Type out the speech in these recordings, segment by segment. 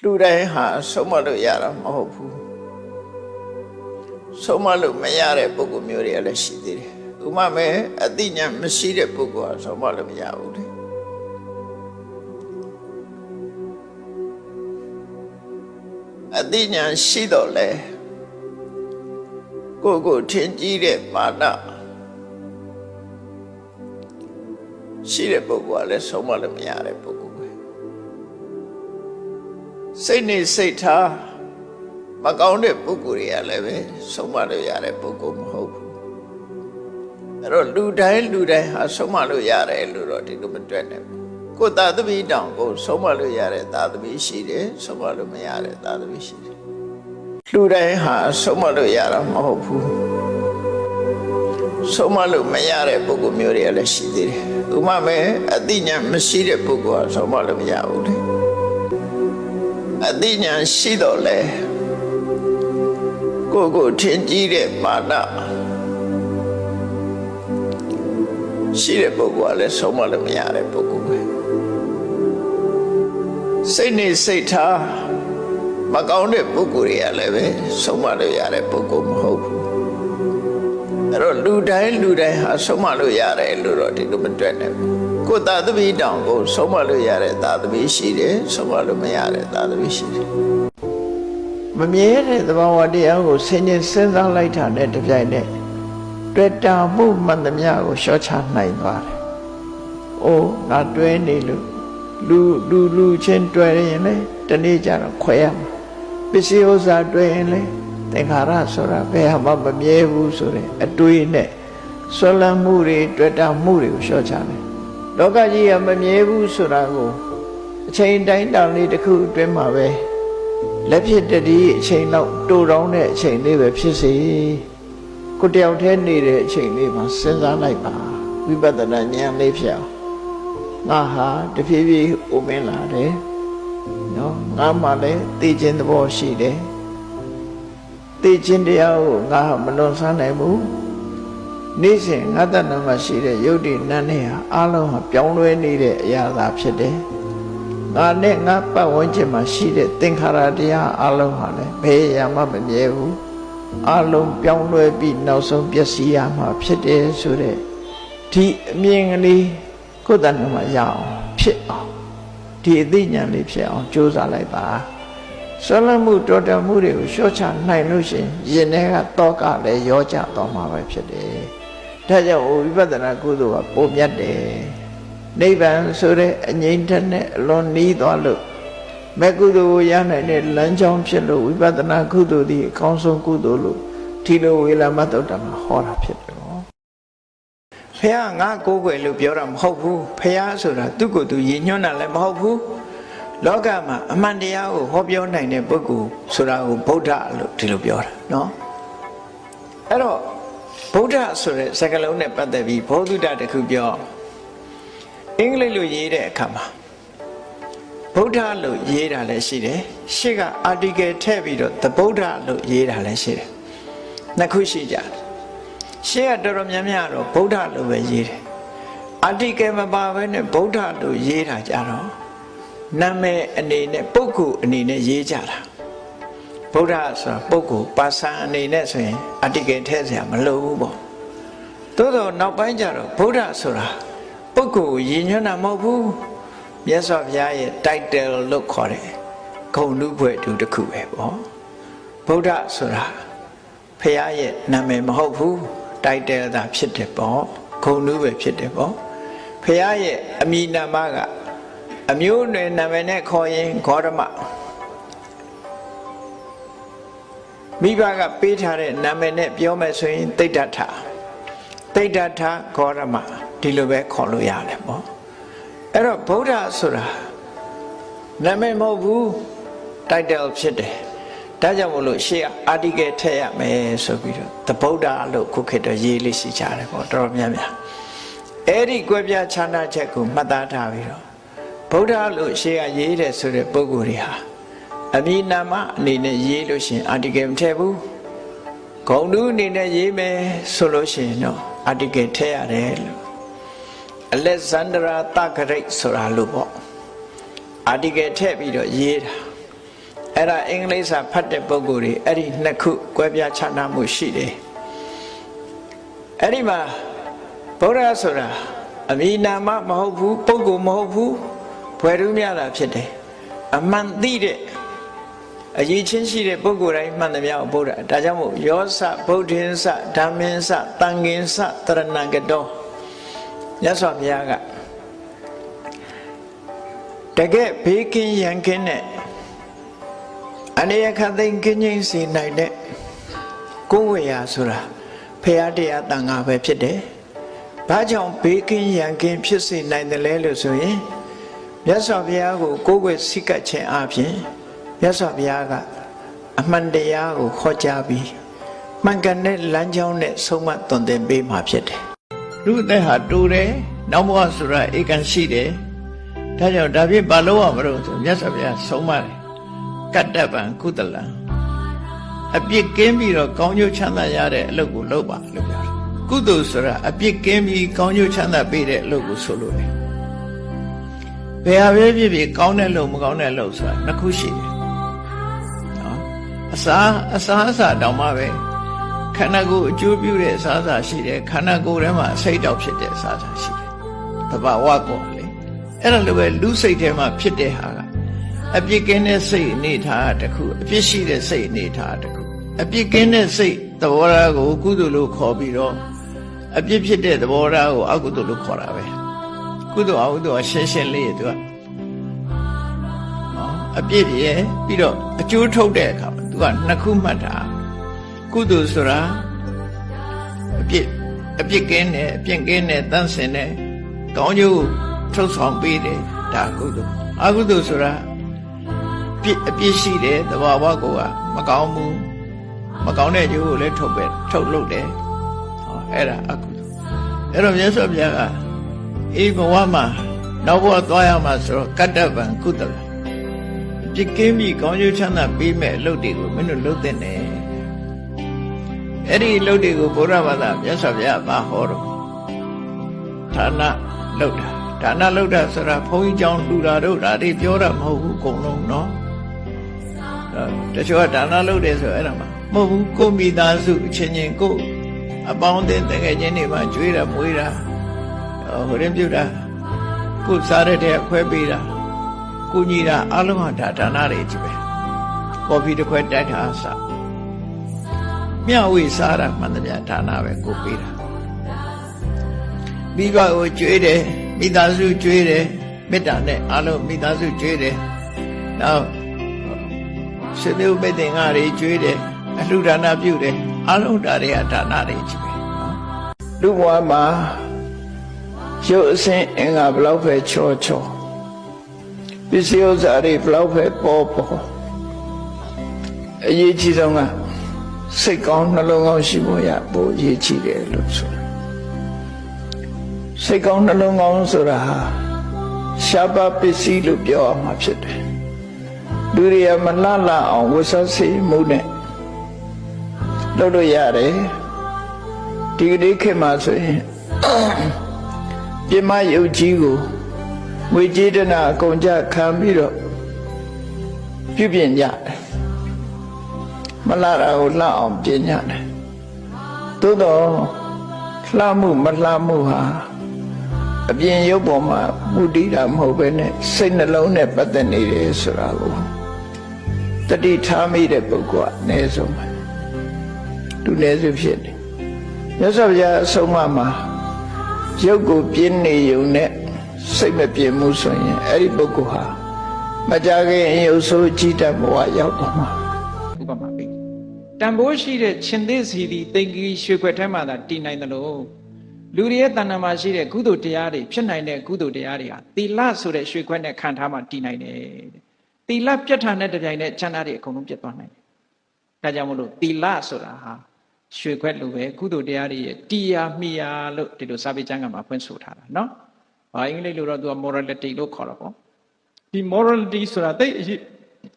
လူတိုင်းဟာဆုံးမလို့ရတာမဟုတ်ဘူးဆုံးမလို့မရတဲ့ပုဂ္ဂိုလ်မျိုးတွေလည်းရှိသေးတယ်ဥပမာအသိဉာဏ်မရှိတဲ့ပုဂ္ဂိုလ်ဟာဆုံးမလို့မရဘူးလေအသိဉာဏ်ရှိတော့လေကိုထင်ကြီးတဲ့မာနရှိတဲ့ပုဂ္ဂိုလ်ကလည်းဆုံးမလို့မရတဲ့ပုဂ္ဂိုလ်ပဲစိတ်နဲ့စိတ်ထားမကောင်းတဲ့ပုဂ္ဂိုလ်တွေကလည်းပဲဆုံးမလို့ရတဲ့ပုဂ္ဂိုလ်မဟုတ်ဘူးအဲ့တော့လူတိုင်းဟာဆုံးမလို့ရတယ်လို့တော့ဒီလိုမတွေ့နိုင်ဘူးကိုယ်သာသမီတောင်ကိုဆုံးမလို့ရတဲ့သာသမီရှိတယ်ဆုံးမလို့မရတဲ့သာသမီရှိတယ်လူတိုင်းဟာဆုံးမလို့ရတာမဟုတ်ဘူးဆုံးမလို့မရတဲ့ပုဂ္ဂိုလ်မျိုးတွေလည်းရှိသေးတယ်ဥပမာအသိဉာဏ်မရှိတဲ့ပုဂ္ဂိုလ်ဟာဆုံးမလို့မရဘူးလေအသိဉာဏ်ရှိတော့လေကိုထင်ကြီးတဲ့မာနရှိတဲ့ပုဂ္ဂိုလ်ကလည်းဆုံးမလို့မရတဲ့ပုဂ္ဂိုလ်ပဲစိတ်နဲ့စိတ်ထားမကောင်းတဲ့ပုဂ္ဂိုလ်တွေကလည်းပဲဆုံးမလို့ရတဲ့ပုဂ္ဂိုလ်မဟုတ်ဘူးအဲ့တော့လူတိုင်းဟာဆုံးမလို့ရတယ်လို့တော့ဒီလိုမတွေ့နိုင်ဘူးကိုယ်သာသမီတောင်ကိုဆုံးမလို့ရတဲ့သာသမီရှိတယ်ဆုံးမလို့မရတဲ့သာသမီရှိတယ်မမြဲတဲ့သဘာဝတရားကိုဆင်ခြင်စဉ်းစားလိုက်တာနဲ့တပြိုင်နက်တွေ့တာမှုမှန်သမျှကိုလျှော့ချနိုင်သွားတယ်။အိုးငါတွဲနေလို့လူချင်းတွဲရင်လေတနေ့ကျတော့ခွဲရမှာပစ္စည်းဥစ္စာတွဲရင်လေသင်္ခါရဆိုတာဘယ်မှမမြဲဘူးဆိုတဲ့အတွေးနဲ့ဆွလန်းမှုတွေတွေ့တာမှုတွေကိုလျှော့ချတယ်။လောကကြီးကမမြဲဘူးဆိုတာကိုအချိန်တိုင်းတောင်လေးတစ်ခုအတွင်းမှာပဲလက်ဖြစ်တည်းအချိန်တော့တူတောင်းတဲ့အချိန်လေးပဲဖြစ်စေကိုတယောက်တည်းနေတဲ့အချိန်လေးမှာစဉ်းစားလိုက်ပါဝိပဿနာဉာဏ်လေးဖြစ်အောင်ငါဟာတဖြည်းဖြည်းအိုမင်းလာတယ်နော်ငါမှလည်းသိခြင်းသဘောရှိတယ်သိခြင်းတရားကိုငါမလွန်ဆန်းနိုင်ဘူးနေ့စဉ်ငါတဏ္ဍမှာရှိတဲ့ယုတ်တိနန်းနဲ့ဟာအလုံးဟာပြောင်းလဲနေတဲ့အရာသာဖြစ်တယ်ငါနဲ့ငါပတ်ဝန်းကျင်မှာရှိတဲ့သင်္ခါရတရားအလုံးဟာလည်းဘယ်ရာမှမမြဲဘူးအလုံးပြောင်းလဲပြီးနောက်ဆုံးပျက်စီးရမှာဖြစ်တယ်ဆိုတဲ့ဒီအမြင်ကလေးကိုယ်တဏ္ဍမှာရအောင်ဖြစ်အောင်ဒီအသိဉာဏ်လေးဖြစ်အောင်ကြိုးစားလိုက်ပါဆွလမ်းမှုတော်တမှုတွေကိုလျှော့ချနိုင်လို့ရှိရင်ရင်ထဲကတောကလည်းရောကျသွားမှာပဲဖြစ်တယ်ဒါကြောင့်ဝိပဿနာကုသိုလ်ကပိုမြတ်တယ်နိဗ္ဗာန်ဆိုတဲ့အငြိမ့်တဲ့နဲ့အလွန်နီးသွားလို့မဲ့ကုသိုလ်ကိုရနိုင်တဲ့လမ်းကြောင်းဖြစ်လို့ဝိပဿနာကုသိုလ်ဒီအကောင်းဆုံးကုသိုလ်လို့ဒီလိုဝေလမသုတ္တမှာဟောတာဖြစ်တယ်နော်ဖះငါကိုယ်ွယ်လို့ပြောတာမဟုတ်ဘူးဖះဆိုတာသူ့ကိုယ်သူရည်ညွှန်းတာလည်းမဟုတ်ဘူးလောကမှာအမှန်တရားကိုဟောပြောနိုင်တဲ့ပုဂ္ဂိုလ်ဆိုတာကိုဗုဒ္ဓလို့ဒီလိုပြောတာနော်အဲ့တော့ဗုဒ္ဓဆိုတဲ့စကားလုံးနဲ့ပတ်သက်ပြီးဘောဓုတတခုပြောအင်္ဂလိပ်လိုရေးတဲ့အခါမှာဗုဒ္ဓလို့ရေးတာလည်းရှိတယ်ရှေ့က article ထည့်ပြီးတော့ the ဗုဒ္ဓလို့ရေးတာလည်းရှိတယ်နှစ်ခုရှိကြတယ်ရှေ့ကတော်တော်များများတော့ဗုဒ္ဓလို့ပဲရေးတယ် article မပါဘဲနဲ့ဗုဒ္ဓလို့ရေးတာကြတော့နာမည်အနေနဲ့ပုဂ္ဂိုလ်အနေနဲ့ရေးကြတာဗုဒ္ဓဆိုတာပုဂ္ဂိုလ်ပါဆန်အနေနဲ့ဆိုရင် article ထည့်စရာမလိုဘူးပေါ့သို့တော့နောက်ပိုင်းကျတော့ဗုဒ္ဓဆိုတာပုဂ္ဂိုလ်ကိုရည်ညွှန်းတာမဟုတ်ဘူးမြတ်စွာဘုရားရဲ့ title လို့ခေါ်တယ်ဂုဏ်လူဘွယ်တူတစ်ခုပဲပေါ့ဗုဒ္ဓဆိုတာဘုရားရဲ့နာမည်မဟုတ်ဘူး title သာဖြစ်တယ်ပေါ့ဂုဏ်လူပဲဖြစ်တယ်ပေါ့ဘုရားရဲ့အမည်နာမကအမျိုးအနွယ်နာမည်နဲ့ခေါ်ရင်ဂေါတမမိဘကပေးထားတဲ့နာမည်နဲ့ပြောမယ်ဆိုရင်သိတ္တထဂေါတမဒီလိုပဲခေါ်လို့ရတယ်ပေါ့အဲ့တော့ဗုဒ္ဓဆိုတာနာမည်မဟုတ်ဘူး title ဖြစ်တယ်ဒါကြောင့်မို့လို့ရှေ့ article ထည့်ရမယ်ဆိုပြီးတော့ the ဗုဒ္ဓလို့ခုခေတ်တော့ရေးလေးရှိကြတယ်ပေါ့တော်တော်များများအဲ့ဒီကွဲပြားခြားနားချက်ကိုမှတ်သားထားပြီးတော့ဗုဒ္ဓလို့ရှေ့ကရေးတယ်ဆိုတဲ့ပုဂ္ဂိုလ်တွေဟာအမည်နာမအနေနဲ့ရေးလို့ရှိရင် article မထည့်ဘူးဂုဏ်တူအနေနဲ့ရေးမယ်ဆိုလို့ရှိရင်တော့ article ထည့်ရတယ်လို့Alexandra တဂရိတ်ဆိုတာလို့ပေါ့ article ထည့်ပြီးတော့ရေးတာ အဲ့ဒါအင်္ဂလိပ်စာဖတ်တဲ့ပုဂ္ဂိုလ်တွေအဲ့ဒီနှစ်ခုကွဲပြားခြားနားမှုရှိတယ်အဲ့ဒီမှာဗုဒ္ဓဆိုတာအမိနာမမဟုတ်ဘူးပုဂ္ဂိုလ်မဟုတ်ဘူးဘွယ်ထူးများတာဖြစ်တယ်အမှန်သိတဲ့အရေးချင်းရှိတဲ့ပုဂ္ဂိုလ်တိုင်းမှန်သမျှကိုဗုဒ္ဓဒါကြောင့်မို့ယောသဗုဒ္ဓင်္စဓမ္မင်္စသံဃင်္စတရဏံကတောမြတ်စွာဘုရားကတကယ်ဘေးကင်းရန်ကင်းတဲ့အနေရခသိမ်းကင်းခြင်းစီနိုင်တဲ့ကိုယ်ဝေယဆိုတာဖရာတရားတန်ခါပဲဖြစ်တယ်။ဘာကြောင့်ဘေးကင်းရန်ကင်းဖြစ်စေနိုင်တယ်လဲလို့ဆိုရင်မြတ်စွာဘုရားကိုကိုယ်ွယ်စိတ်ကပ်ခြင်းအပြင်မြတ်စွာဘုရားကအမှန်တရားကိုခေါ်ကြားပြီးမှန်ကန်တဲ့လမ်းကြောင်းနဲ့ဆုံးမသွန်သင်ပေးမှာဖြစ်တယ်။လူအသက်ဟာတူတယ်။နောက်ဘဝဆိုတာဧကန်ရှိတယ်။ဒါကြောင့်ဒါဖြင့်ဘာလို့ရမလို့ဆိုမြတ်စွာဘုရားဆုံးမတယ်။ကတ္တပံကုသလံအပြစ်ကင်းပြီးတော့ကောင်းကျိုးချမ်းသာရတဲ့အလုပ်ကိုလုပ်ပါလို့ပြောတယ်။ကုသိုလ်ဆိုတာအပြစ်ကင်းပြီးကောင်းကျိုးချမ်းသာပေးတဲ့အလုပ်ကိုဆိုလိုတယ်။ဘယ်ဟာပဲဖြစ်ဖြစ်ကောင်းတဲ့လုပ်မကောင်းတဲ့လုပ်ဆိုတာနှစ်ခုရှိတယ်။နော်အစာတောင်မှပဲခန္ဓာကိုယ်အကျိုးပြုတဲ့အစာရှိတယ်ခန္ဓာကိုယ်ထဲမှာစိတ်တောက်ဖြစ်တဲ့အစာရှိတယ်။တဘာဝကောလေအဲ့ဒါလိုပဲလူစိတ်ထဲမှာဖြစ်တဲ့ဟာကအပြစ်ကင်းတဲ့စိတ်အနေထားတစ်ခုအပြစ်ရှိတဲ့စိတ်အနေထားတစ်ခုအပြစ်ကင်းတဲ့စိတ်သဘောထားကိုကုသိုလ်လို့ခေါ်ပြီးတော့အပြစ်ဖြစ်တဲ့သဘောထားကိုအကုသိုလ်လို့ခေါ်တာပဲကုသိုလ်အကုသိုလ်ကရှင်းလေးသူကနော်အပြစ်ရဲ့ပြီးတော့အကျိုးထုတ်တဲ့အခါသူကနှစ်ခုမှတ်တာကုသိုလ်ဆိုတာအပြစ်ကင်းတယ်အပြစ်ကင်းတယ်တန့်စင်တယ်ကောင်းကျိုးထုတ်ဆောင်ပေးတယ်ဒါကုသိုလ်အကုသိုလ်ဆိုတာအပြစ်ရှိတယ်သဘာဝကိုကမကောင်းဘူးမကောင်းတဲ့ကျိုးကိုလည်းထုတ်လုပ်တယ်ဟောအဲ့ဒါအကုသိုလ်အဲ့တော့မြတ်စွာဘုရားကအေးဘဝမှာနောက်ဘဝသွားရမှာဆိုတော့ကတ္တဗံကုသလပြစ်ကင်းပြီးကောင်းကျိုးချမ်းသာပေးမဲ့အလုပ်တွေကိုမင်းတို့လုပ်တဲ့နဲ့အဲ့ဒီအလုပ်တွေကိုဘုရားဘာသာမြတ်စွာဘုရားဘာဟောတော့ဌာနလုပ်တာဒါနလုပ်တာဆိုတာဘုန်းကြီးကျောင်းလှူတာတို့ဒါတွေပြောတာမဟုတ်ဘူးအကုန်လုံးနော်တချို့ကဒါနလုပ်တယ်ဆိုအဲ့ဒါမှမဟုတ်ဘူးကိုမိသားစုအချင်းချင်းကိုအပေါင်းအသင်းတကယ်ချင်းတွေမှာကြွေးတာမွေးတာဟိုရင်ပြုတာကိုစားရတဲ့ခွဲပေးတာကိုညီတာအလုံးဟာဒါနတွေကြီးပဲကော်ဖီတစ်ခွဲတိုက်တာအစမျှဝေစားတာမှန်တယ်ဒါနပဲကိုပေးတာမိဘကိုကြွေးတယ်မိသားစုကြွေးတယ်မေတ္တာနဲ့အလုံးမိသားစုကြွေးတယ်နောက်စေတုပိသင်္ဂါတွေကြွေးတယ်အလှူဒါနပြုတယ်အလုံးဒါတွေကဒါနတွေကြီးပဲလူဘဝမှာရုပ်အစဉ်အင်္ဂါဘလောက်ပဲချောပစ္စည်းဥစ္စာတွေဘလောက်ပဲပေါ်အရေးကြီးဆုံးကစိတ်ကောင်းနှလုံးကောင်းရှိဖို့ရပိုအရေးကြီးတယ်လို့ဆိုတာစိတ်ကောင်းနှလုံးကောင်းဆိုတာဟာရှားပါပစ္စည်းလို့ပြောရမှာဖြစ်တယ်လူတွေကမလှအောင်ဝတ်စားစေမှုနဲ့လုပ်လို့ရတယ်ဒီကနေ့ခေတ်မှာဆိုရင်ပြမယုတ်ကြီးကိုငွေကြေးတနာအကုန်ကြခံပြီးတော့ပြုပြင်ကြတယ်မလှတာကိုလှအောင်ပြင်ကြတယ်သို့တော့လှမှုမလှမှုဟာအပြင်ရုပ်ပေါ်မှာမူတည်တာမဟုတ်ပဲနဲ့စိတ်နှလုံးနဲ့ပတ်သက်နေတယ်ဆိုတာကိုတတိထားမိတဲ့ပုဂ္ဂိုလ်ကအနည်းဆုံးပဲသူလည်းစုဖြစ်တယ်မြတ်စွာဘုရားအဆုံးအမမှာရုပ်ကိုပြင်းနေုံနဲ့စိတ်မပြင်းမှုဆိုရင်အဲ့ဒီပုဂ္ဂိုလ်ဟာမကြခင်အယုတ်ဆိုးကြီးတတ်ဘဝရောက်တော့မှာဥပမာပေးတန်ဖိုးရှိတဲ့ရှင်သစ်စီဒီတိမ်ကြီးရွှေခွက်ထဲမှာသာတည်နိုင်တယ်လို့လူတွေရဲ့တဏ္ဍာမှာရှိတဲ့ကုသိုလ်တရားတွေဖြစ်နိုင်တဲ့ကုသိုလ်တရားတွေဟာသီလဆိုတဲ့ရွှေခွက်နဲ့ခံထားမှတည်နိုင်တယ်သီလပြတ်ထားတဲ့တပြိုင်နက်ချမ်းသာတွေအကုန်လုံးပြတ်သွားနိုင်တယ်ဒါကြောင့်မလို့သီလဆိုတာဟာရွှေခွက်လိုပဲကုသိုလ်တရားတွေရဲ့တရားမိယာလို့ဒီလိုစာပေကျမ်းကမှာဖွင့်ဆိုထားတာနော်အင်္ဂလိပ်လိုတော့သူက morality လို့ခေါ်တော့ပေါ့ဒီ morality ဆိုတာသိ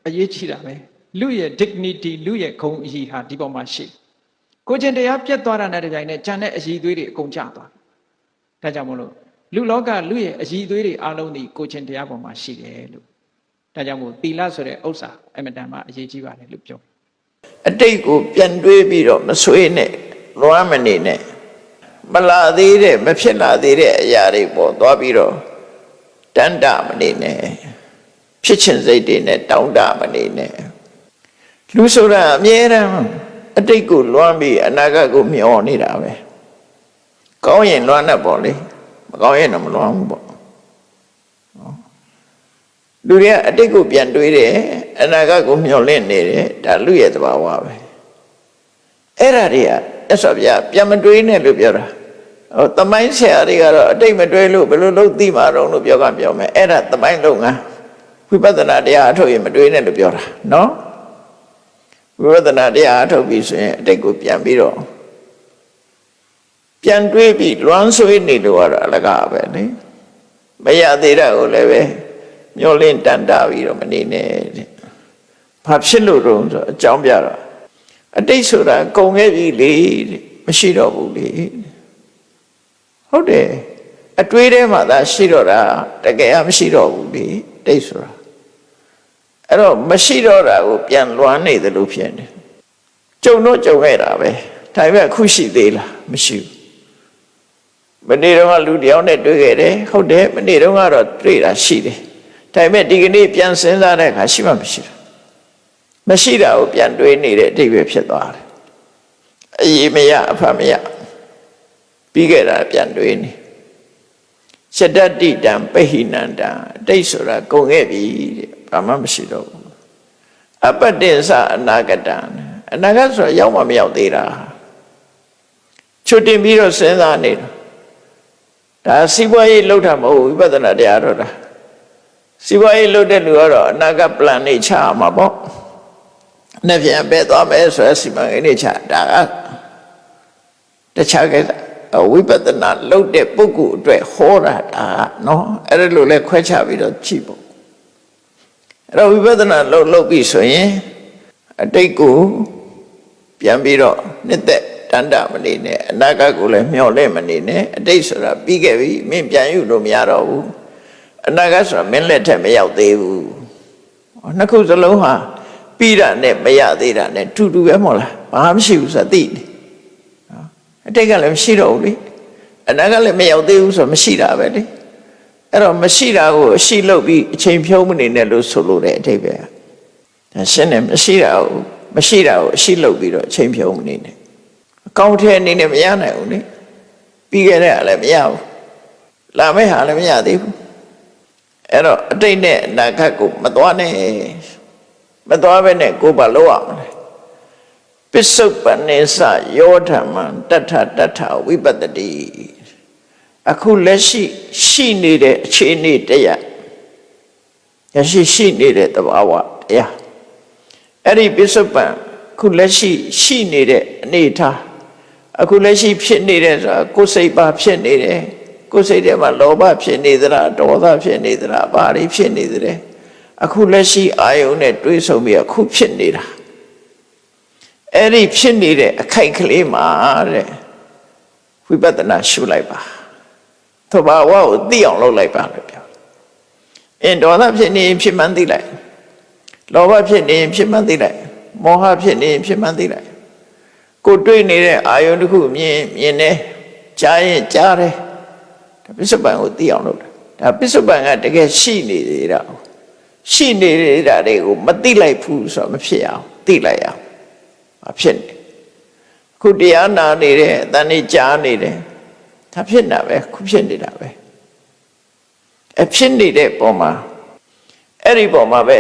အရေးကြီးတာပဲလူရဲ့ dignity လူရဲ့ဂုဏ်အရေးဟာဒီပေါ်မှာရှိကိုကျင်တရားပြတ်သွားတာနဲ့တပြိုင်နက်ကျန်တဲ့အရေးသွေးတွေအကုန်ကျသွားဒါကြောင့်မလို့လူလောကလူရဲ့အရေးသွေးတွေအလုံးဒီကိုကျင်တရားပေါ်မှာရှိတယ်လို့ ဒါကြောင့်မို့သီလဆိုတဲ့ဥစ္စာအမတန်မှအရေးကြီးပါတယ်လို့ပြော အတိတ်ကိုပြန်တွေးပြီးတော့မဆွေးနဲ့လွမ်းမနေနဲ့မလာသေးတဲ့မဖြစ်လာသေးတဲ့အရာတွေပေါ်သွားပြီးတော့တန်တာမနေနဲ့ဖြစ်ချင်စိတ်တွေနဲ့တောင်းတမနေနဲ့လူဆိုတာအမြဲတမ်းအတိတ်ကိုလွမ်းပြီးအနာဂတ်ကိုမျှော်နေတာပဲကောင်းရင်လွမ်းတတ်ပေါ့လေမကောင်းရင်တော့မလွမ်းဘူးပေါ့လူတွေကအတိတ်ကိုပြန်တွေးတယ်အနာဂတ်ကိုမျှော်လင့်နေတယ်ဒါလူရဲ့သဘာဝပဲအဲ့ဒါတွေကမြတ်စွာဘုရားပြန်မတွေးနဲ့လို့ပြောတာဟိုသမိုင်းဆရာတွေကတော့အတိတ်မတွေးလို့ဘယ်လိုလုပ်သိမှာတော့လို့ပြောမယ်အဲ့ဒါသမိုင်းလုပ်ငန်းဝိပဿနာတရားအထုတ်ရင်မတွေးနဲ့လို့ပြောတာနော်ဝိပဿနာတရားအထုတ်ပြီးဆိုရင်အတိတ်ကိုပြန်ပြီးတော့ပြန်တွေးပြီးလွမ်းဆွေးနေလို့ကတော့အလကားပဲလေမရသေးတာကိုလည်းပဲမျောလင့်တန်တာပြီးတော့မနေနဲ့တဲ့ဘာဖြစ်လို့တော့ဆိုအကြောင်းပြတော့အတိတ်ဆိုတာကုန်ခဲ့ပြီလေတဲ့မရှိတော့ဘူးလေဟုတ်တယ်အတွေးထဲမှာသာရှိတော့တာတကယ်မရှိတော့ဘူးလေတိတ်ဆိုတာအဲ့တော့မရှိတော့တာကိုပြန်လွမ်းနေတယ်လို့ဖြစ်နေကြုံတော့ကြုံခဲ့တာပဲဒါပေမဲ့အခုရှိသေးလားမရှိဘူးမနေ့တော့ကလူတယောက်နဲ့တွေ့ခဲ့တယ်ဟုတ်တယ်မနေ့တော့ကတော့တွေ့တာရှိတယ်ဒါပေမဲ့ဒီကနေ့ပြန်စဉ်းစားတဲ့အခါရှိမှမရှိတာမရှိတာကိုပြန်တွေးနေတဲ့အတိတ်ပဲဖြစ်သွားတယ်အရေးမရအဖမရပြီးခဲ့တာပြန်တွေးနေရှတ္တတိတံပဟိနန္တံအတိတ်ဆိုတာကုန်ခဲ့ပြီတဲ့ဘာမှမရှိတော့ဘူးအပတ္တိသအနာဂတံအနာဂတ်ဆိုတာရောက်မှမရောက်သေးတာချွတ်တင်ပြီးတော့စဉ်းစားနေတာဒါစီးပွားရေးလှုပ်တာမဟုတ်ဝိပဿနာတရားတော့တာစီးပွားရေးလှုပ်တဲ့လူကတော့အနာဂတ် plan နေချမှာပေါ့နှစ်ပြန်ပဲသွားမယ်ဆိုရစီမံကိန်းနေချဒါကတခြားကိစ္စဝိပဿနာလှုပ်တဲ့ပုဂ္ဂိုလ်အတွက်ဟောတာဒါနော်အဲ့ဒါလိုလဲခွဲခြားပြီးတော့ကြည့်ပေါ့အဲ့တော့ဝိပဿနာလှုပ်ပြီးဆိုရင်အတိတ်ကိုပြန်ပြီးတော့နှစ်သက်တန်တာမနေနဲ့အနာဂတ်ကိုလည်းမျှော်လင့်မနေနဲ့အတိတ်ဆိုတာပြီးခဲ့ပြီမင်းပြန်ယူလို့မရတော့ဘူးအနာဂတ်ဆိုတာမင်းလက်ထက်မရောက်သေးဘူးနှစ်ခုစလုံးဟာပြီးတာနဲ့မရသေးတာနဲ့တူတူပဲမဟုတ်လားဘာမှမရှိဘူးဆိုတာသိနေအတိတ်ကလည်းမရှိတော့ဘူးလေအနာဂတ်လည်းမရောက်သေးဘူးဆိုတော့မရှိတာပဲလေအဲ့တော့မရှိတာကိုအရှိလုပ်ပြီးအချိန်ဖြုံးမနေနဲ့လို့ဆိုလို့တဲ့အတိတ်ပဲဒါရှင်းတယ်မရှိတာကိုအရှိလုပ်ပြီးတော့အချိန်ဖြုံးမနေနဲ့အကောင့်ထဲအနေနဲ့မရနိုင်ဘူးလေပြီးခဲ့တဲ့ဟာလည်းမရဘူးလာမယ့်ဟာလည်းမရသေးဘူးအဲ့တော့အတိတ်နဲ့အနာဂတ်ကိုမသွားနဲ့မသွားဘဲနဲ့ကိုယ်ဘာလုပ်ရမလဲပစ္စုပန်နေစယောဓမ္မံတထဝိပတ္တိအခုလက်ရှိနေတဲ့အခြေအနေတရားရှိနေတဲ့သဘာဝတရားအဲ့ဒီပစ္စုပန်အခုလက်ရှိနေတဲ့အနေထားအခုလက်ရှိဖြစ်နေတဲ့ဆိုတာကိုယ်စိတ်ပါဖြစ်နေတယ်ကိုယ်စိတ်ထဲမှာလောဘဖြစ်နေသလားဒေါသဖြစ်နေသလားဘာတွေဖြစ်နေသလဲအခုလက်ရှိအာယုံနဲ့တွေးဆုံပြီးအခုဖြစ်နေတာအဲ့ဒီဖြစ်နေတဲ့အခိုက်ကလေးမှာတဲ့ဝိပဿနာရှုလိုက်ပါသဘာဝကိုသိအောင်လုပ်လိုက်ပါလို့ပြောဒေါသဖြစ်နေရင်ဖြစ်မှန်းသိလိုက်လောဘဖြစ်နေရင်ဖြစ်မှန်းသိလိုက်မောဟဖြစ်နေရင်ဖြစ်မှန်းသိလိုက်ကိုတွေ့နေတဲ့အာယုံတစ်ခုမြင်နေကြားရင်ကြားတယ်ဒါပစ္စုပန်ကိုသိအောင်လုပ်တာဒါပစ္စုပန်ကတကယ်ရှိနေနေတာရှိနေတာတွေကိုမသိလိုက်ဘူးဆိုတော့မဖြစ်အောင်သိလိုက်အောင်မဖြစ်နေခုတရားနာနေတယ်အတန်ကြီးကြားနေတယ်ဒါဖြစ်နေတာပဲခုဖြစ်နေတာပဲအဖြစ်နေတဲ့ပုံမှာအဲ့ဒီပုံမှာပဲ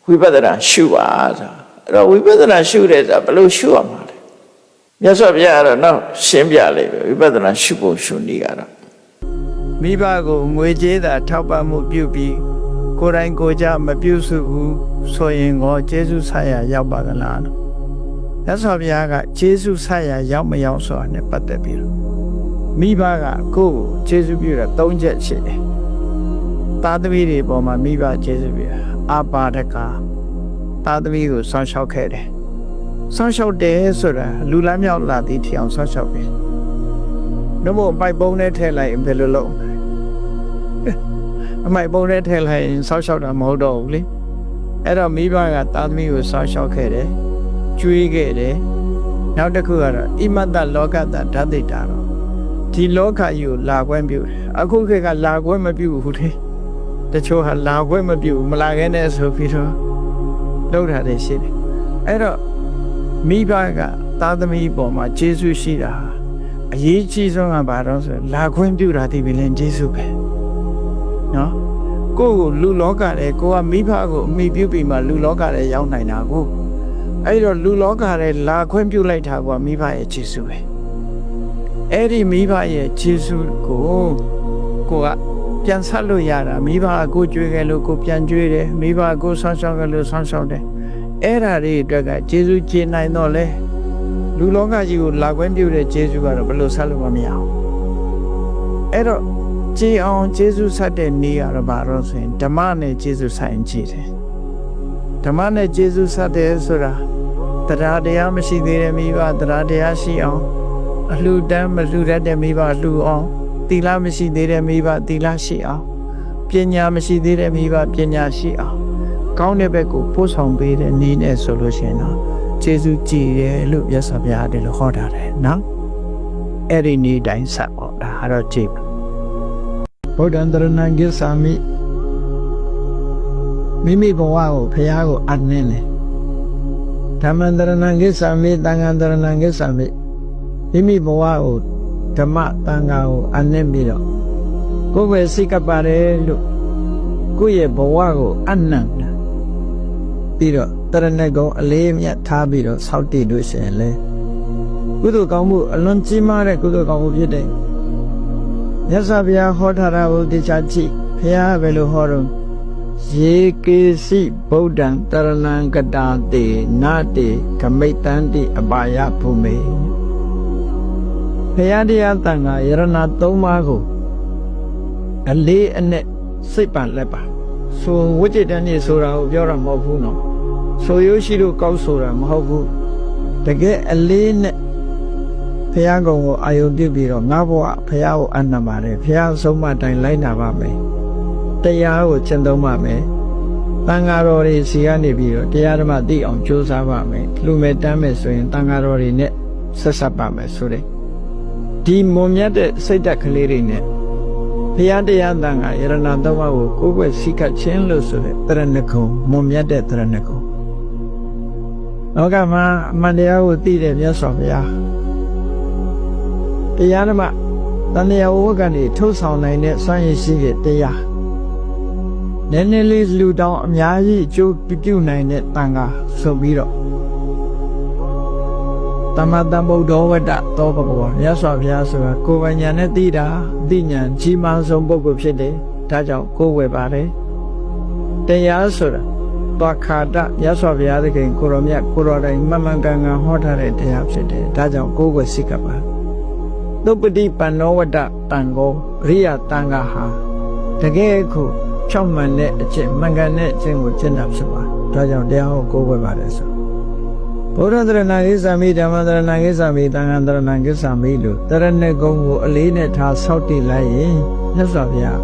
ဝိပဿနာရှုပါဆိုအဲ့တော့ဝိပဿနာရှုတယ်ဆိုတာဘယ်လိုရှုရမှာလဲမြတ်စွာဘုရားကတော့နောက်ရှင်းပြလိုက်ပဲဝိပဿနာရှုဖို့ရှုနည်းကတော့မိဘကိုငွေကြေးသာထောက်ပံ့မှုပြုပြီးကိုယ်တိုင်ကိုယ်ကြမပြုစုဘူးဆိုရင်ကိုကျေးဇူးဆက်ရရောက်ပါကလားလို့မြတ်စွာဘုရားကကျေးဇူးဆက်ရရောက်မရောက်ဆိုတာနဲ့ပတ်သက်ပြီးတော့မိဘကကိုယ်ကိုကျေးဇူးပြုတာ၃ချက်ရှိတယ်သားသမီးတွေပေါ်မှာမိဘကျေးဇူးပြုအာပါဒကသားသမီးကိုဆောင်းလျှောက်ခဲ့တယ်ဆောင်းလျှောက်တယ်ဆိုတာလူလမ်းမြောက်လာသည့်ထီအောင်ဆောင်းလျှောက်တယ်နှုတ်မို့ပိုက်ပုံးနဲ့ထည့်လိုက်ဘယ်လိုလုပ် အမိုက်ပုံထဲထည့်လိုက်ရင်ဆောက်ရှောက်တာမဟုတ်တော့ဘူးလေအဲ့တော့မိဘကသားသမီးကိုဆောက်ရှောက်ခဲ့တယ်ကျွေးခဲ့တယ်နောက်တစ်ခုကတော့ဣမတ္တလောကတ္တဓာတိတာတော့ဒီလောကကြီးကိုလာခွင့်ပြုတယ်အခုခေတ်ကလာခွင့်မပြုဘူးလေတချို့ဟာလာခွင့်မပြုဘူးမလာခဲ့နဲ့ဆိုပြီးတော့လောက်တာတွေရှိတယ်အဲ့တော့မိဘကသားသမီးပေါ်မှာကျေးဇူးရှိတာအရေးကြီးဆုံးကဘာတော့ဆိုလာခွင့်ပြုတာဒီပင်ကျေးဇူးပဲနော်ကိုယ့်ကိုလူလောကထဲကိုကမိဘကိုအမိပြုပြီးမှလူလောကထဲရောက်နိုင်တာကိုအဲ့တော့လူလောကထဲလာခွင့်ပြုလိုက်တာကမိဘရဲ့ကျေးဇူးပဲအဲ့ဒီမိဘရဲ့ကျေးဇူးကိုကပြန်ဆက်လို့ရတာမိဘကကိုကြွေးခဲ့လို့ကိုပြန်ကြွေးတယ်မိဘကကိုဆောင်းရှောက်ခဲ့လို့ဆောင်းရှောက်တယ်အဲ့ဓာတွေအတွက်ကကျေးဇူးကျေနိုင်တော့လဲလူလောကကြီးကိုလာခွင့်ပြုတဲ့ကျေးဇူးကတော့ဘယ်လိုဆက်လို့မရအောင်အဲ့တော့ကြည်အောင်ကျေးဇူးဆက်တဲ့နေ့ကတော့ဘာလို့ဆိုရင်ဓမ္မနဲ့ကျေးဇူးဆိုင်ကြည့်တယ်ဓမ္မနဲ့ကျေးဇူးဆက်တယ်ဆိုတာတရားတရားမရှိသေးတဲ့မိဘတရားတရားရှိအောင်အလှူဒန်းမလှူတတ်တဲ့မိဘလှူအောင်သီလမရှိသေးတဲ့မိဘသီလရှိအောင်ပညာမရှိသေးတဲ့မိဘပညာရှိအောင်ကောင်းတဲ့ဘက်ကိုပို့ဆောင်ပေးတဲ့နည်းနဲ့ဆိုလို့ရှိရင်တော့ကျေးဇူးကြည်တယ်လို့မြတ်စွာဘုရားတယ်လို့ဟောတာတယ်နော်အဲ့ဒီနည်းတိုင်းဆက်ပေါ့ဒါကတော့ကြည့်ဗုဒ္ဓံတရဏံကိသာမိမိမိဘဝကိုဘုရားကိုအနှင်းတယ်ဓမ္မံတရဏံကိသာမိသံဃံတရဏံကိသာမိမိမိဘဝကိုဓမ္မသံဃာကိုအနှင်းပြီးတော့ကိုယ်ပဲစိတ်ကပ်ပါတယ်လို့ကိုယ့်ရဲ့ဘဝကိုအနှံ့ပြီးတော့တရဏဂုံအလေးအမြတ်ထားပြီးတော့ဆောက်တည်လို့ရှိရင်လေကုသိုလ်ကောင်းမှုအလွန်ကြီးမားတဲ့ကုသိုလ်ကောင်းမှုဖြစ်တယ်မြတ်စွာဘုရားဟောထားတာကိုတရားကြည့်ဘုရားဘယ်လိုဟောတော့ယေကေစီဗုဒ္ဓံတရဏံကတာတေနာတေဂမိတ္တန္တိအပါယဘုမေဘုရားတရားတန်ခါယရဏသုံးပါးကိုအလေးအနက်စိတ်ပါလက်ပါဆိုဝိจิตတန်နေဆိုတာကိုပြောတာမဟုတ်ဘူးနော်ဆိုရိုးရှိလို့ကောက်ဆိုတာမဟုတ်ဘူးတကယ်အလေးနဲ့ဘုရားကုံကိုအာယုံပြုပြီးတော့ငါဘဝဘုရားကိုအနံပါတယ်ဘုရားဆုံးမတိုင်းလိုက်နာပါမယ်တရားကိုကျင့်သုံးပါမယ်တန်ဃာတော်တွေစီကနေပြီးတော့တရားဓမ္မသိအောင်ကြိုးစားပါမယ်လူမဲ့တမ်းမယ်ဆိုရင်တန်ဃာတော်တွေနဲ့ဆက်ဆက်ပါမယ်ဆိုတဲ့ဒီမွန်မြတ်တဲ့စိတ်ဓာတ်ကလေးတွေနဲ့ဘုရားတရားတန်ခါယရဏသုံးပါးကိုကိုယ်ွယ်စိကချင်းလို့ဆိုတဲ့တရဏဂုံမွန်မြတ်တဲ့တရဏဂုံလောကမှာအမှန်တရားကိုသိတဲ့မြတ်စွာဘုရားတရားဓမ္မတန်တရားဝတ်ကနေထုတ်ဆောင်နိုင်တဲ့စွမ်းရည်ရှိတဲ့တရားနည်းနည်းလေးလူတောင်းအများကြီးအကျိုးပြုနိုင်တဲ့တန်ခါဆိုပြီးတော့တမတံဗုဒ္ဓဝတ္တသောဘဂဝါမြတ်စွာဘုရားဆိုတာကိုယ်ပိုင်ဉာဏ်နဲ့သိတာသိဉာဏ်ကြီးမားဆုံးပုဂ္ဂိုလ်ဖြစ်တယ်ဒါကြောင့်ကိုယ်ဝယ်ပါတယ်တရားဆိုတာသွားခါတမြတ်စွာဘုရားသခင်ကိုရောမြတ်ကိုရောတိုင်းမှန်မှန်ကန်ကန်ဟောထားတဲ့တရားဖြစ်တယ်ဒါကြောင့်ကိုယ်ဝယ်စိကပါသုပ္ပတိပန္နောဝတ္တတန်ကိုရိယတန်ခါဟာတကယ်ကိုဖြောင့်မှန်တဲ့အကျင့်မှန်ကန်တဲ့အကျင့်ကိုကျင့်တာဖြစ်ပါဒါကြောင့်တရားကိုကိုယ်ဝယ်ပါတယ်ဆိုဘုရားတရဏဂိသမိဓမ္မတရဏဂိသမိသံဃာတရဏဂိသမိလို့တရဏဂုံကိုအလေးနဲ့ထားဆောက်တည်လိုက်ရင်မြတ်စွာဘုရား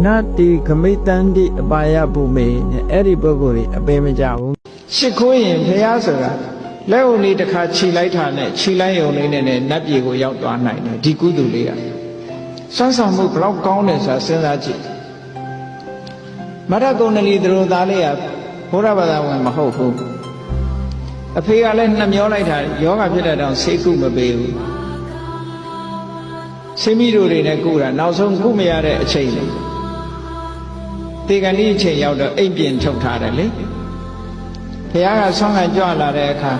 နတ္တိဂမိတ္တန္တိအပါယဘုမေနဲ့အဲ့ဒီပုဂ္ဂိုလ်ကြီးအပေမကြဘူးရှ िख ိုးရင်ဘုရားဆိုတာလက်ုံလေးတစ်ခါခြိလိုက်တာနဲ့ခြိလိုက်ရုံလေးနဲ့နတ်ပြည်ကိုရောက်သွားနိုင်တယ်ဒီကုသိုလ်လေးကစွမ်းဆောင်မှုဘလောက်ကောင်းတယ်ဆိုတာစဉ်းစားကြည့်မရကုဏလီသူတို့သားလေးကဘုရားဘာသာဝင်မဟုတ်ဘူးအဖေကလည်းနှမျောလိုက်တာယောဂဖြစ်တဲ့တောင်ဆေးကုမပေးဘူးဆေးမိတို့တွေနဲ့ကုတာနောက်ဆုံးကုမရတဲ့အချိန်လေတေကန်ဒီအချိန်ရောက်တော့အိမ်ပြင်ထုတ်ထားတယ်လေဘုရားကဆောင်းကန်ကြွလာတဲ့အခါ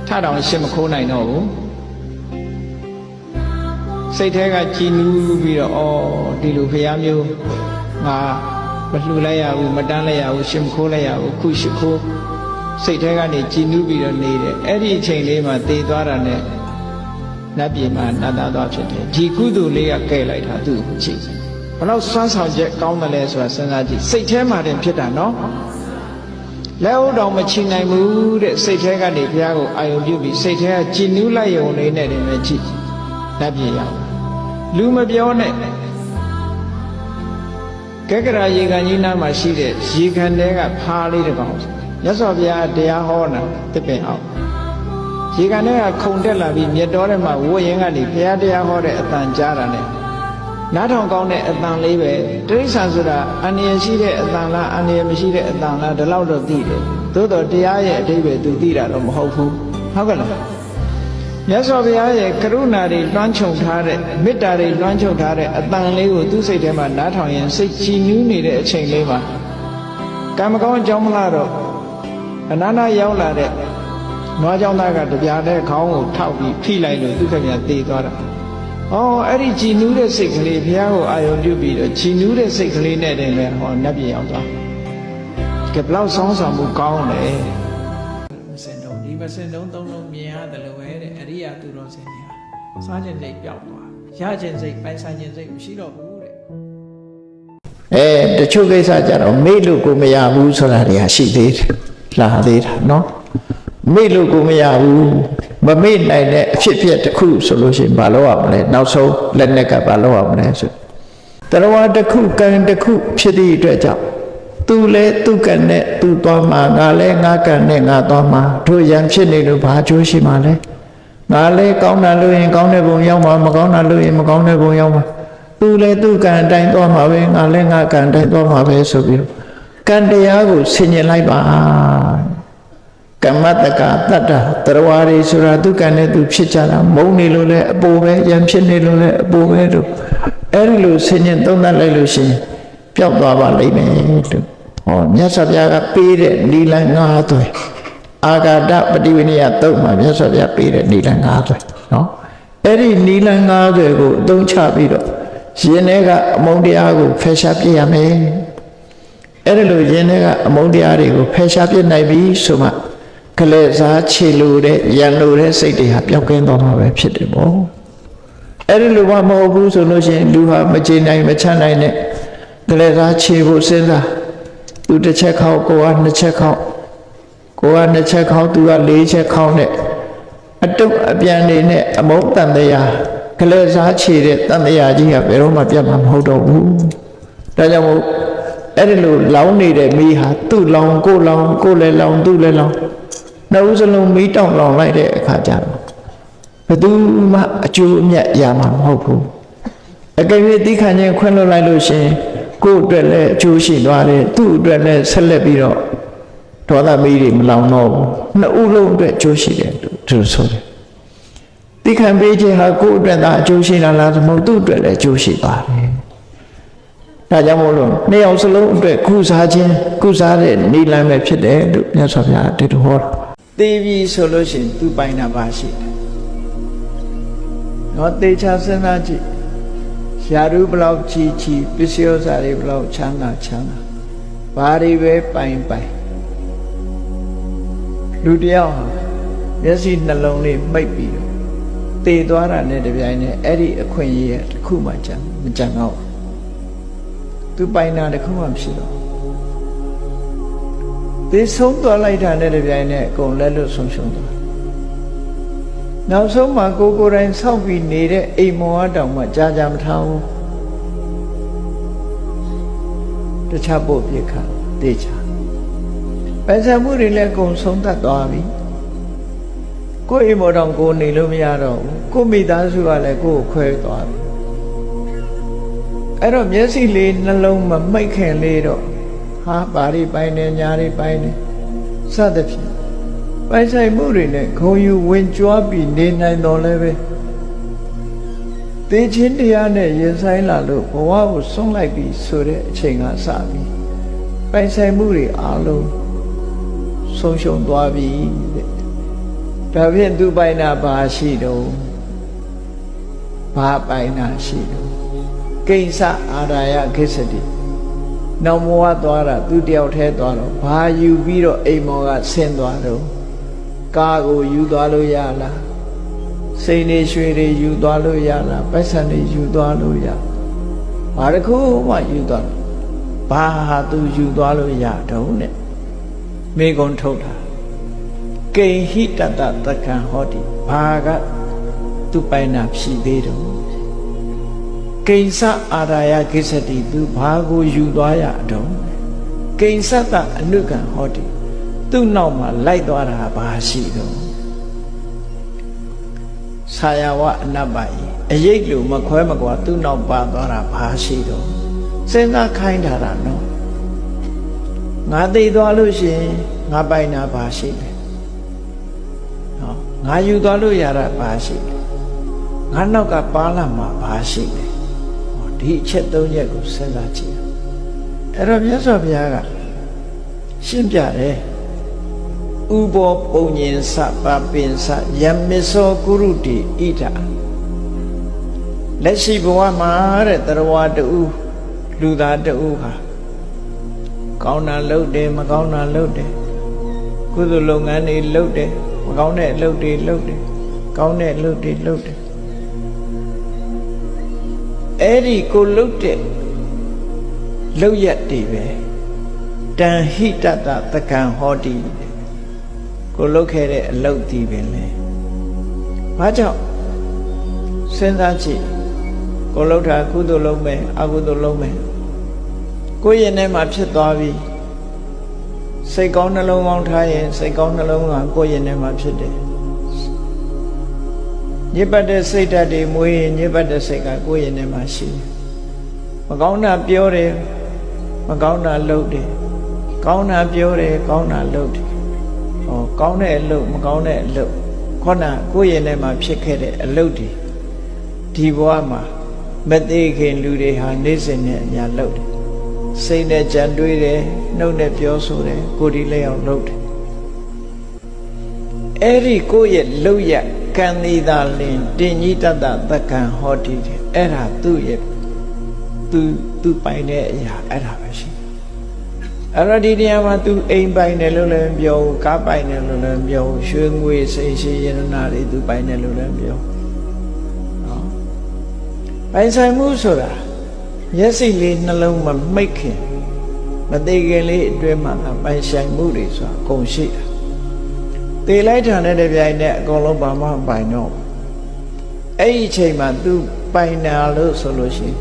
ထတောင်ရှင်းမခိုးနိုင်တော့ဘူးစိတ်ထဲကကြည်နူးပြီးတော့ဩဒီလိုဘုရားမျိုးငါမလှူလိုက်ရဘူးမတန်းလိုက်ရဘူးရှင်းမခိုးလိုက်ရဘူးခုရှိခိုးစိတ်ထဲကနေကြည်နူးပြီးတော့နေတယ်အဲ့ဒီအချိန်လေးမှာတည်သွားတာနဲ့နတ်ပြည်မှာနတ်သားသွားဖြစ်တယ်ဒီကုသိုလ်လေးကကဲလိုက်တာသူ့ကိုကြည့်ဘလောက်စွမ်းဆောင်ချက်ကောင်းတယ်လဲဆိုတာစဉ်းစားကြည့်စိတ်ထဲမှာတင်ဖြစ်တာနော်လက်ဥတော်မချီနိုင်ဘူးတဲ့စိတ်ထဲကနေဘုရားကိုအာရုံပြုပြီးစိတ်ထဲကကြည်နူးလိုက်ရုံလေးနဲ့တင်ပဲကြည့်နတ်ပြည်ရောက်လူမပြောနဲ့ ကဲကရာရေကန်ကြီးနားမှာရှိတဲ့ရေကန်တဲကဖားလေးတစ်ကောင်မြတ်စွာဘုရားတရားဟောတာတစ်ပင်အောင်ရေကန်ထဲကခုန်တက်လာပြီးမြတ်တော်ထဲမှာဝိုးရင်ကနေဘုရားတရားဟောတဲ့အတန်ကြားတာနဲ့နားထောင်ကောင်းတဲ့အတန်လေးပဲတိရစ္ဆာန်ဆိုတာအန္တရာယ်ရှိတဲ့အတန်လားအန္တရာယ်မရှိတဲ့အတန်လားဒီလောက်တော့သိတယ်သို့တော့တရားရဲ့အဓိပ္ပာယ်သူသိတာတော့မဟုတ်ဘူးဟုတ်ကဲ့လားမြတ်စွာဘုရားရဲ့ကရုဏာတွေလွှမ်းခြုံထားတဲ့မေတ္တာတွေလွှမ်းခြုံထားတဲ့အတန်လေးကိုသူ့စိတ်ထဲမှာနားထောင်ရင်စိတ်ကြည်နူးနေတဲ့အချိန်လေးမှာကံမကောင်းအကြောင်းမလားတော့အနာနာရောက်လာတဲ့နွားเจ้าသားကတပြားတဲ့ခေါင်းကိုထောက်ပြီးဖိလိုက်လို့သူခင်ဗျာသေသွားတာ။ဩအဲ့ဒီကြည်နူးတဲ့စိတ်ကလေးဘုရားကိုအာရုံပြုပြီးတော့ကြည်နူးတဲ့စိတ်ကလေးနဲ့တည်းပဲဟောနတ်ပြည်ရောက်သွား။ကဲဘလောက်ဆောင်းဆောင်မှုကောင်းလဲ။မစင်တော့ဒီမစင်တော့သုံးလုံးမြင်ရတယ်လို့ပဲတဲ့အရိယာသူတော်စင်တွေကစားခြင်းစိတ်ပျောက်သွား။ရခြင်းစိတ်ပိုင်ဆိုင်ခြင်းစိတ်မရှိတော့ဘူးတဲ့။တချို့ကိစ္စကြတော့မေ့လို့ကိုမရဘူးဆိုတာတွေကရှိသေးတယ်။လာသေးတာနော်။မေ့လို့ကိုမရဘူးမမေ့နိုင်တဲ့အဖြစ်ဖြစ်တစ်ခုဆိုလို့ရှိရင်ဘာလုပ်ရမလဲနောက်ဆုံးလက်နဲ့ကဘာလုပ်ရမလဲဆိုတရားတစ်ခုကံတစ်ခုဖြစ်သည့်အတွက်ကြောင့်သူလဲသူကံနဲ့သူသွားမှာငါလဲငါကံနဲ့ငါသွားမှာတို့ရံဖြစ်နေလို့ဘာအကျိုးရှိမှာလဲငါလဲကောင်းတာလို့ရင်ကောင်းတဲ့ဘုံရောက်မှာမကောင်းတာလို့ရင်မကောင်းတဲ့ဘုံရောက်မှာသူလဲသူကံအတိုင်းသွားမှာပဲငါလဲငါကံအတိုင်းသွားမှာပဲဆိုပြီးကံတရားကိုဆင်ញင်လိုက်ပါကမ္မတကတတ္တတရားတွေဆိုတာသူကံနဲ့သူဖြစ်ကြတာမုန်းနေလို့လည်းအပိုပဲရံဖြစ်နေလို့လည်းအပိုပဲလို့အဲ့ဒီလိုဆင်ញင်သုံးသပ်လိုက်လို့ရှိရင်ပျောက်သွားပါလိမ့်မယ်လို့ဟောမြတ်စွာဘုရားကပေးတဲ့နိလန်၅သွဲအာဂတပฏิဝိနည်းသုံးမှာမြတ်စွာဘုရားပေးတဲ့နိလန်၅သွဲနော်အဲ့ဒီနိလန်၅သွဲကိုအသုံးချပြီးတော့ရင်ထဲကအမုန်းတရားကိုဖယ်ရှားပြရမယ်အဲ့ဒီလိုရင်ထဲကအမုန်းတရားတွေကိုဖယ်ရှားပြနိုင်ပြီဆိုမှကလေးစားခြေလိုတဲ့ရန်လိုတဲ့စိတ်တွေဟာပျောက်ကင်းသွားမှာပဲဖြစ်တယ်ပေါ့အဲ့ဒီလိုမှမဟုတ်ဘူးဆိုလို့ရှိရင်လူဟာမချနိုင်မချနိုင်နဲ့ကလေးစားခြေဖို့စဉ်းစားသူတစ်ချက်ခေါက်ကိုကနှစ်ချက်ခေါက်ကိုကနှစ်ချက်ခေါက်သူကလေးချက်ခေါက်နဲ့အတုပ်အပြန်နေနဲ့အမုန်းတန်တရားကလေးစားခြေတဲ့တန်တရားကြီးကဘယ်တော့မှပြတ်မှာမဟုတ်တော့ဘူးဒါကြောင့်မို့အဲ့ဒီလိုလောင်းနေတဲ့မိဟာသူ့လောင်ကိုလောင်ကိုလည်းလောင်သူ့လည်းလောင်နှုတ်စလုံးမီးတောင်လောင်လိုက်တဲ့အခါကျတော့ဘယ်သူမှအကျိုးအမြတ်ရမှာမဟုတ်ဘူးအကယ်၍သိခံခြင်းခွင့်လွှတ်လိုက်လို့ရှိရင်ကိုယ့်အတွက်လည်းအကျိုးရှိသွားတယ်သူ့အတွက်လည်းဆက်လက်ပြီးတော့ဒေါသမီးတွေမလောင်တော့ဘူးနှစ်ဦးလုံးအတွက်အကျိုးရှိတယ်လို့သူဆိုတယ်သိခံပေးခြင်းဟာကိုယ့်အတွက်သာအကျိုးရှိလားလားမဟုတ်သူ့အတွက်လည်းအကျိုးရှိပါတယ်ဒါကြောင့်မို့လို့နှစ်ယောက်စလုံးအတွက်ကုစားခြင်းကုစားတဲ့နိလန်းပဲဖြစ်တယ်လို့မြတ်စွာဘုရားတည်တော်ဟောတာသေပြီဆိုလို့ရှိရင်သူပိုင်တာပါရှိတယ်။တော့သေချာစဉ်းစားကြည့်ရာထူးဘလောက်ကြီးကြီးပစ္စည်းဥစ္စာတွေဘလောက်ချမ်းသာချမ်းသာဘာတွေပဲပိုင်လူတယောက်ဟာမျက်စိနှလုံးလေးမိတ်ပြီးတော့သေသွားတာနဲ့တပြိုင်နက်အဲ့ဒီအခွင့်အရေးတစ်ခုမှမကြံတော့သူပိုင်တာတစ်ခုမှမရှိတော့သေဆုံးသွားလိုက်တာနဲ့တပြိုင်နက်အကုန်လက်လွတ်ဆုံးရှုံးသွားနောက်ဆုံးမှာကိုယ်တိုင်ဆောက်ပြီးနေတဲ့အိမ်မောတောင်မှကြာမထားဘူးတခြားပို့ပြခါတေချာပိုင်ဆိုင်မှုတွေလည်းအကုန်ဆုံးသတ်သွားပြီကိုယ်အိမ်မောတောင်ကိုနေလို့မရတော့ဘူးကိုမိသားစုကလည်းကိုယ်ကိုခွဲသွားပြီအဲ့တော့မျက်စိလေးနှလုံးမမိတ်ခင်လေးတော့ဟာဘာတွေပိုင်နေညာတွေပိုင်နေစသဖြင့်ပိုင်ဆိုင်မှုတွေနဲ့ဂုံယူဝင်ကြွားပြီးနေနိုင်တော်လဲပဲသေခြင်းတရားနဲ့ရင်ဆိုင်လာလို့ဘဝကိုဆုံးလိုက်ပြီးဆိုတဲ့အချိန်ကစပြီးပိုင်ဆိုင်မှုတွေအားလုံးဆုံးရှုံးသွားပြီတဲ့ဒါဖြင့်သူပိုင်တာဘာရှိတော့ဘာပိုင်တာရှိတော့ကိစ္စအာရယခိစ္စတိနောက်မောသွားတာသူတယောက်ထဲသွားတော့ဘာယူပြီးတော့အိမ်မောကဆင်းသွားတော့ကားကိုယူသွားလို့ရလားစိန်နေရွှေတွေယူသွားလို့ရလားပိုက်ဆံတွေယူသွားလို့ရဘာတစ်ခုမှယူသွားဘာဟာသူယူသွားလို့ရတော့နဲ့မိကုံထုတ်တာကိဟိတတတက္ကံဟောတိဘာကသူပိုင်တာဖြည်သေးတော့ ကိဉ္စအာရာယကိစ္စတိသူဘာကိုယူသွားရတော့ကိဉ္စတအနုကံဟောတိသူ့နောက်မှာလိုက်သွားတာဘာရှိတော့ဆာယဝအနပ္ပယအရေးလို့မခွဲမကွာသူ့နောက်ပါသွားတာဘာရှိတော့စဉ်းစားခိုင်းထားတာနော်ငါသိသွားလို့ရှိရင်ငါပိုင်တာဘာရှိလဲနော်ငါယူသွားလို့ရတာဘာရှိလဲငါနောက်ကပါလာမှာဘာရှိလဲဒီအချက်၃ချက်ကိုစဉ်းစားကြည့်အဲ့တော့မြတ်စွာဘုရားကရှင်းပြတယ်ဥဘောပုံညင်စပပင်စယမစ္ဆောကုရုတိဣဒလက်ရှိဘဝမှာတဲ့တရားတူလူသားတူဟာကောင်းတာလုပ်တယ်မကောင်းတာလုပ်တယ်ကုသိုလ်လုပ်ငန်းတွေလုပ်တယ်မကောင်းတဲ့အလုပ်တွေလုပ်တယ်ကောင်းတဲ့အလုပ်တွေလုပ်တယ်အဲ့ဒီကိုလုပ်တဲ့လုပ်ရက်တွေပဲတန်ဟိတတသကံဟောတိကိုလုပ်ခဲ့တဲ့အလုပ်ဒီပင်လေဘာကြောင့်စဉ်းစားကြည့်ကိုလုပ်တာကုသိုလ်လုပ်မယ်အကုသိုလ်လုပ်မယ်ကိုယ့်ရင်ထဲမှာဖြစ်သွားပြီစိတ်ကောင်းနှလုံးကောင်းထားရင်စိတ်ကောင်းနှလုံးကကိုယ့်ရင်ထဲမှာဖြစ်တယ်ညစ်ပတ်တဲ့စိတ်ဓာတ်တွေမွေးရင်ညစ်ပတ်တဲ့စိတ်ကကိုယ့်ရင်ထဲမှာရှိတယ်မကောင်းတာပြောတယ်မကောင်းတာလုပ်တယ်ကောင်းတာပြောတယ်ကောင်းတာလုပ်တယ်ဟောကောင်းတဲ့အလုပ်မကောင်းတဲ့အလုပ်ခေါဏကိုယ့်ရင်ထဲမှာဖြစ်ခဲ့တဲ့အလုပ်တွေဒီဘဝမှာမသေးခင်လူတွေဟာနေ့စဉ်နဲ့အများလုပ်တယ်စိတ်နဲ့ကြံတွေးတယ်နှုတ်နဲ့ပြောဆိုတယ်ကိုယ်ဒီလက်အောင်လုပ်တယ်အဲ့ဒီကိုယ့်ရဲ့လုပ်ရကံသီသာလင်တင်ကြီးတတသက္ကံဟောတိတယ်အဲ့ဒါသူ့ရဲ့သူပိုင်တဲ့အရာအဲ့ဒါပဲရှိအဲ့တော့ဒီနေရာမှာသူအိမ်ပိုင်တယ်လို့လည်းပြောကားပိုင်တယ်လို့လည်းပြောရွှေငွေစိတ်ရှိရတနာတွေသူပိုင်တယ်လို့လည်းပြောနော်ပိုင်ဆိုင်မှုဆိုတာမျက်စိလေးနှလုံးမမိတ်ခင်မသေးခင်လေးအတွင်းမှာပိုင်ဆိုင်မှုတွေဆိုတာအကုန်ရှိတာသေလိုက်တာနဲ့တပြိုင်နက်အကုန်လုံးဘာမှမပိုင်တော့အဲ့ဒီအချိန်မှာ तू ပိုင်တယ်လို့ဆိုလို့ရှိရင်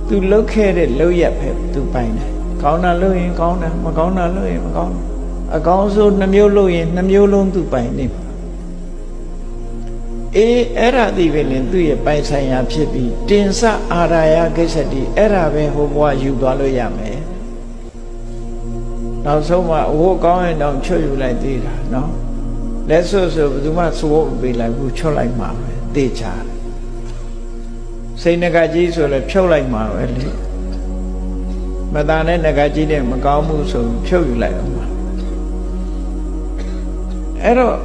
तू လုတ်ခဲ့တဲ့လုတ်ရက်ပဲ तू ပိုင်တယ်ကောင်းတာလုတ်ရင်ကောင်းတယ်မကောင်းတာလုတ်ရင်မကောင်းဘူးအကောင်းဆုံးနှမျိုးလုတ်ရင်နှမျိုးလုံး तू ပိုင်နေမှာအေးအဲ့ဒါဒီပဲလင်သူ့ရဲ့ပိုင်ဆိုင်ရာဖြစ်ပြီးတင်စအာရာယကိစ္စတိအဲ့ဒါပဲဟိုဘဝယူသွားလို့ရမယ်နောက်ဆုံးမှအဝတ်ကောင်းရင်တော့ချွတ်ယူလိုက်သေးတာနော်လက်စွပ်ဆိုဘယ်သူမှစိုးမပေးလိုက်ဘူးချွတ်လိုက်မှာပဲတေချာစိတ်ငကကြီးဆိုလည်းဖြုတ်လိုက်မှာပဲလေမတန်တဲ့ငကကြီးနဲ့မကောင်းမှုဆိုဖြုတ်ယူလိုက်အောင်ပါအဲ့တော့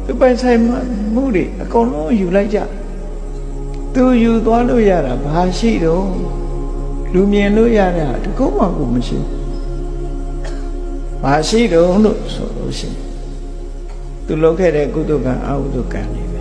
သူပိုင်ဆိုင်မှုတွေအကုန်လုံးယူလိုက်ကြသူယူသွားလို့ရတာဘာရှိတော့လူမြင်လို့ရတာတကုတ်မှကိုမရှိဘာရှိတော့လို့ဆိုလို့ရှိရင်သူလုပ်ခဲ့တဲ့ကုသကံအကုသကံတွေပဲ